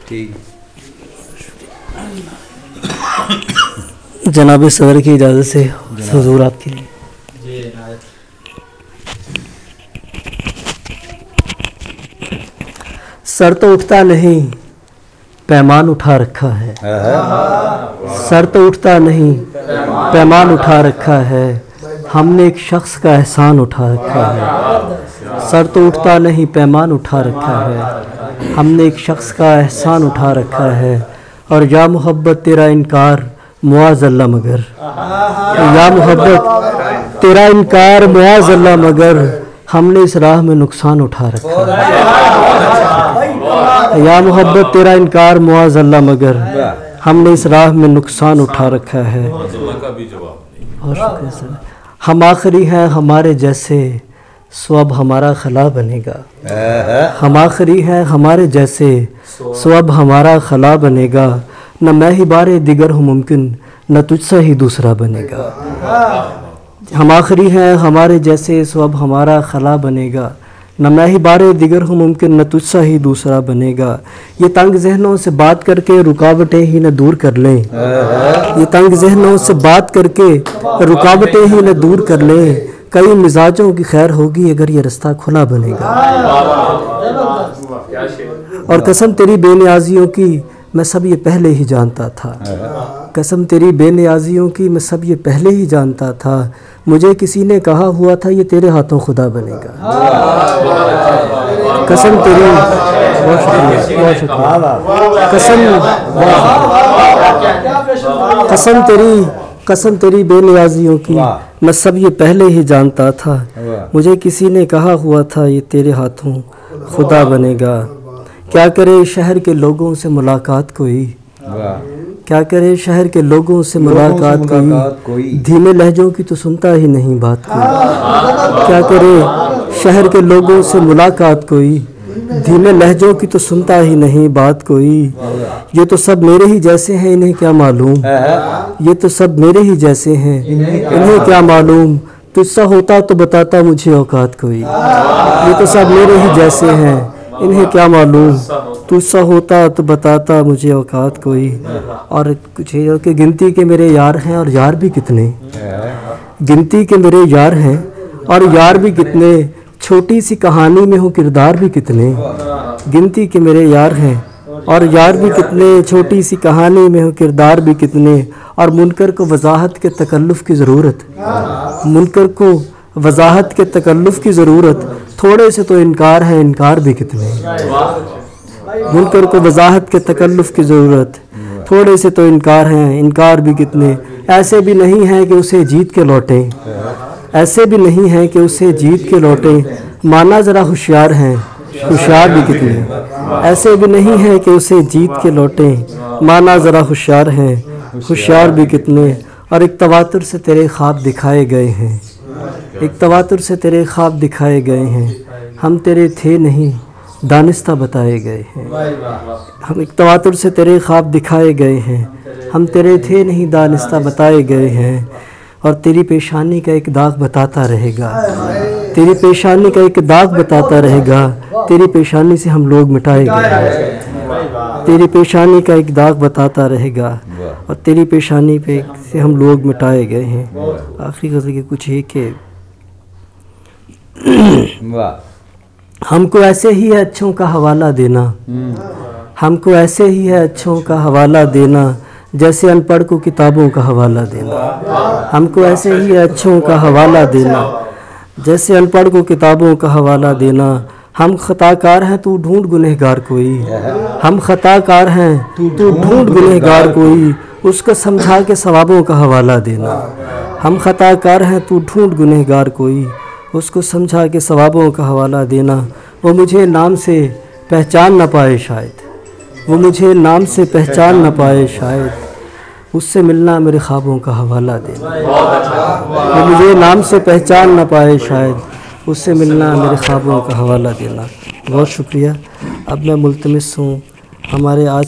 ٹھیک جناب صدر کی اجازت سے حضور آپ کے لیے سر تو اٹھتا نہیں پیمان اٹھا رکھا ہے، سر تو اٹھتا نہیں پیمان اٹھا رکھا ہے، ہم نے ایک شخص کا احسان اٹھا رکھا ہے، سر تو اٹھتا نہیں پیمان اٹھا رکھا ہے، ہم نے ایک شخص کا احسان اٹھا رکھا ہے، اور یا محبت تیرا انکار معاذ اللہ مگر، یا محبت تیرا انکار معاذ اللہ مگر، ہم نے اس راہ میں نقصان اٹھا رکھا ہے، یا محبت تیرا انکار معاذ اللہ مگر، ہم نے اس راہ میں نقصان اٹھا رکھا ہے۔ اور شکریہ سر، ہم آخری ہیں ہمارے جیسے سو اب ہمارا خلا بنے گا، ہم آخری ہیں ہمارے جیسے سو اب ہمارا خلا بنے گا، نہ میں ہی بارے دیگر ہوں ممکن نہ تجھ سے ہی دوسرا بنے گا، ہم آخری ہیں ہمارے جیسے سو اب ہمارا خلا بنے گا، نہ میں ہی بارے دیگر ہوں ممکن نہ تجھ سے ہی دوسرا بنے گا۔ یہ تنگ ذہنوں سے بات کر کے رکاوٹیں ہی نہ دور کر لیں، یہ تنگ ذہنوں سے بات کر کے رکاوٹیں ہی نہ دور کر لیں، کئی مزاجوں کی خیر ہوگی اگر یہ رستہ کھلا بنے گا، اور قسم تیری بے نیازیوں کی میں سب یہ پہلے ہی جانتا تھا، قسم تیری بے نیازیوں کی میں سب یہ پہلے ہی جانتا تھا، مجھے کسی نے کہا ہوا تھا یہ تیرے ہاتھوں خدا بنے گا، قسم تیری بہت شکریہ بہت شکریہ قسم تیری بے نیازیوں کی میں سب یہ پہلے ہی جانتا تھا، مجھے کسی نے کہا ہوا تھا یہ تیرے ہاتھوں خدا بنے گا، کیا کرے شہر کے لوگوں سے ملاقات کوئی، کیا کرے شہر کے لوگوں سے ملاقات کوئی، دھیمے لہجوں کی تو سنتا ہی نہیں بات کوئی، کیا کرے شہر کے لوگوں سے ملاقات کوئی، دھیمے لہجوں کی تو سنتا ہی نہیں بات کوئی، یہ تو سب میرے ہی جیسے ہیں انہیں کیا معلوم، یہ تو سب میرے ہی جیسے ہیں انہیں کیا معلوم، تجھ سا ہوتا تو بتاتا مجھے اوقات کوئی، یہ تو سب میرے ہی جیسے ہیں انہیں کیا معلوم، تجھ سا ہوتا تو بتاتا مجھے اوقات کوئی، اور کچھ یہ کہ گنتی کے میرے یار ہیں اور یار بھی کتنے، گنتی کے میرے یار ہیں اور یار بھی کتنے، چھوٹی سی کہانی میں ہوں کردار بھی کتنے، گنتی کے میرے یار ہیں اور یار بھی کتنے، چھوٹی سی کہانی میں ہوں کردار بھی کتنے، اور منکر کو وضاحت کے تکلف کی ضرورت، منکر کو وضاحت کے تکلف کی ضرورت، تھوڑے سے تو انکار ہے انکار بھی کتنے، منکر کو وضاحت کے تکلف کی ضرورت، تھوڑے سے تو انکار ہیں انکار بھی کتنے، ایسے بھی نہیں ہیں کہ اسے جیت کے لوٹیں، ایسے بھی نہیں ہیں کہ اسے جیت کے لوٹیں، مانا ذرا ہوشیار ہیں ہوشیار بھی کتنے، ایسے بھی نہیں ہیں کہ اسے جیت کے لوٹیں، مانا ذرا ہوشیار ہیں ہوشیار بھی کتنے، اور ایک تواتر سے تیرے خواب دکھائے گئے ہیں، ایک تواتر سے تیرے خواب دکھائے گئے ہیں، ہم تیرے تھے نہیں دانستہ بتائے گئے ہیں، ہم ایک تواتر سے تیرے خواب دکھائے گئے ہیں، ہم تیرے تھے نہیں دانستہ بتائے گئے ہیں، اور تیری پیشانی کا ایک داغ بتاتا رہے گا، تیری پیشانی کا ایک داغ بتاتا رہے گا، تیری پیشانی سے ہم لوگ مٹائے گئے ہیں، تیری پیشانی کا ایک داغ بتاتا رہے گا، اور تیری پیشانی پہ سے ہم لوگ مٹائے گئے ہیں۔ آخری غزل کے کچھ ہے کہ ہم کو ایسے ہی ہے اچھوں کا حوالہ دینا، ہم کو ایسے ہی ہے اچھوں کا حوالہ دینا، جیسے ان پڑھ کو کتابوں کا حوالہ دینا، ہم کو ایسے ہی ہے اچھوں کا حوالہ دینا، جیسے ان پڑھ کو کتابوں کا حوالہ دینا، ہم خطا کار ہیں تو ڈھونڈ گنہگار کوئی، ہم خطا کار ہیں تو ڈھونڈ گنہگار کوئی، اس کو سمجھا کے ثوابوں کا حوالہ دینا، ہم خطا کار ہیں تو ڈھونڈ گنہگار کوئی، اس کو سمجھا کے ثوابوں کا حوالہ دینا، وہ مجھے نام سے پہچان نہ پائے شاید، وہ مجھے نام سے پہچان نہ پائے شاید، اس سے ملنا میرے خوابوں کا حوالہ دینا، وہ مجھے نام سے پہچان نہ پائے شاید، اس سے ملنا میرے خوابوں کا حوالہ دینا۔ بہت شکریہ۔ اب میں ملتمس ہوں ہمارے آج